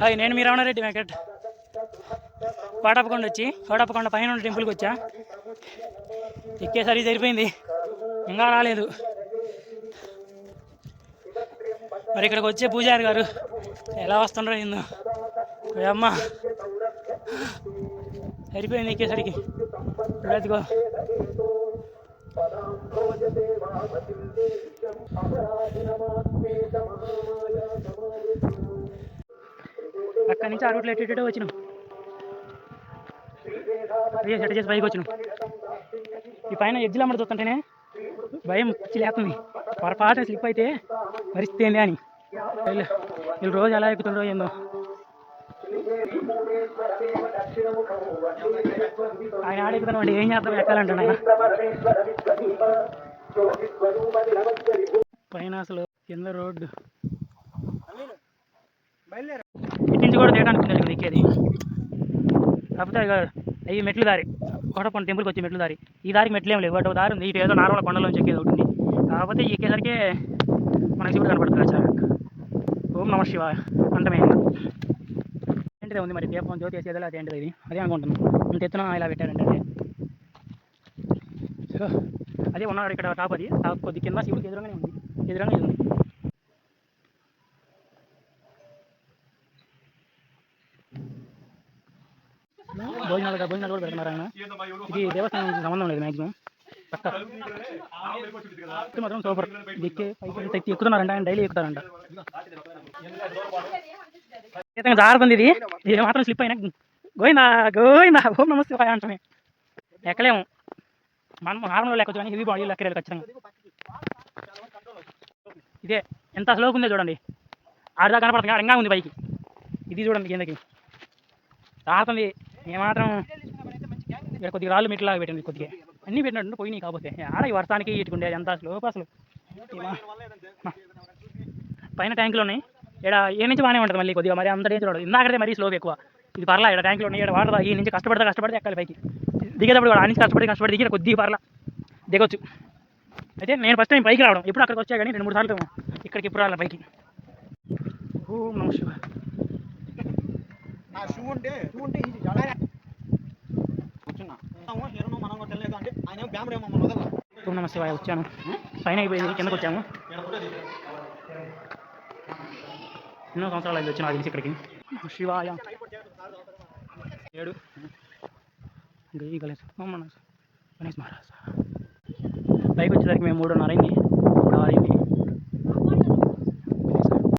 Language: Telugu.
హాయ్, నేను మీ రమణారెడ్డి వెంకట్. కోటప్పకొండ పైన ఉన్న టెంపుల్కి వచ్చా. ఎక్కేసరికి సరిపోయింది, ఇంకా రాలేదు. మరి ఇక్కడికి వచ్చే పూజారి గారు ఎలా వస్తుండ్రో ఏందో. అమ్మ సరిపోయింది ఎక్కేసరికి. చూడదుగో అక్కడి నుంచి ఆ రూట్లో ఎటు వచ్చినాం. సెట్ చేసి పైకి వచ్చినాం. ఈ పైన ఎడ్జిలు అమ్మడి చూస్తుంటేనే భయం పిచ్చి లేస్తుంది. పొరపాటున స్లిప్ అయితే పరిస్థితి ఏంది అని. వీళ్ళు రోజు ఎలా ఎక్కుతుండ్రో ఏందో. ఆయన ఆడెక్కుతాను అంటే ఏం చేద్దాం, ఎక్కాలంటాడు ఆయన. పైన అసలు కింద రోడ్డు ఇటు నుంచి కూడా తీయడానికి ఎక్కేది. కాకపోతే అవి మెట్లు దారి, కోటప్పకొండ టెంపుల్కి వచ్చి మెట్లు దారి. ఈ దారికి మెట్లు ఏం లేవు, అటు దారి ఉంది. ఇటు ఏదో నార్మల్ కొండలోంచి ఎక్కేది ఒకటి ఉంది. కాకపోతే ఈ ఎక్కేసరికి మనకి శివుడు కనపడుతుంది. వచ్చాక ఓం నమ శివాయ అంటమే ఏంటిదే ఉంది. మరి దీపం జ్యోతి వేసేది అది ఏంటిది, ఇది అదే అనుకుంటున్నాం. ఇంత ఎత్తున ఇలా పెట్టారంటే అదే ఉన్నాడు ఇక్కడ టాప్. అది టాప్ కొద్ది కింద శివుడికి ఎదురుగానే ఉంది. ఎదురుగానే ఇది ఉంది. భోజనాలు కూడా పెడుతున్నారు ఆయన. ఇది దేవస్థానం సంబంధం లేదు మ్యాక్సిమం. పక్క మాత్రం సూపర్. ఎక్కి పైకి ఎక్కుతున్నారంట, ఆయన డైలీ ఎక్కుతారంట. జారుతుంది ఇది. ఇది మాత్రం స్లిప్ అయినా గోయిందా ఓం నమస్తే శివాయ అంటమే. ఎక్కలేము మనం నార్మల్ లెక్కొచ్చు, కానీ హెవీ బాడీ లెక్కలేదు ఖచ్చితంగా. ఇదే ఎంత స్లోగా ఉందో చూడండి. ఆడదా కనపడుతుంది, ఇంకా ఉంది పైకి. ఇది చూడండి కిందకి రాతుంది. ఏమాత్రం ఇక్కడ కొద్దిగా రాళ్ళు మెట్లాగా పెట్టింది. కొద్దిగా అన్నీ పెట్టినట్టు పోయినాయి. కాకపోతే ఆడ ఈ వర్షానికి ఇటుకుండే ఎంత స్లోప్ అసలు. పైన ట్యాంకులు ఉన్నాయి. ఇక్కడ ఏ నుంచి బాగానే ఉంటుంది, మళ్ళీ కొద్దిగా మరి అంత డేంజర్ ఉండదు. ఇందాకడే మరీ స్లోప్ ఎక్కువ. ఇది పర్లా. ఇక్కడ ట్యాంకులు ఉన్నాయి. ఇక్కడ వాటర్ ఈ నుంచి కష్టపడితే ఎక్కాలి పైకి. దిగేటప్పుడు కూడా ఆ నుంచి కష్టపడి దిగి కొద్దిగా పర్లా దిగొచ్చు. అయితే నేను ఫస్ట్ టైం పైకి రావడం, ఎప్పుడు అక్కడికి వచ్చా కానీ 2-3 సార్లు ఇక్కడికి ఎప్పుడు రాలి పైకి. ఓం నమ శివాయ. ఓం నమ శివాయ. వచ్చాను, పైన అయిపోయింది, కిందకు వచ్చాము. ఎన్నో సంవత్సరాలు అయింది వచ్చిన తెలిసి ఇక్కడికి. శివాయ 7 గణేష్ మహారాజ్. పైకి వచ్చేసరికి మేము 3:30 అయింది.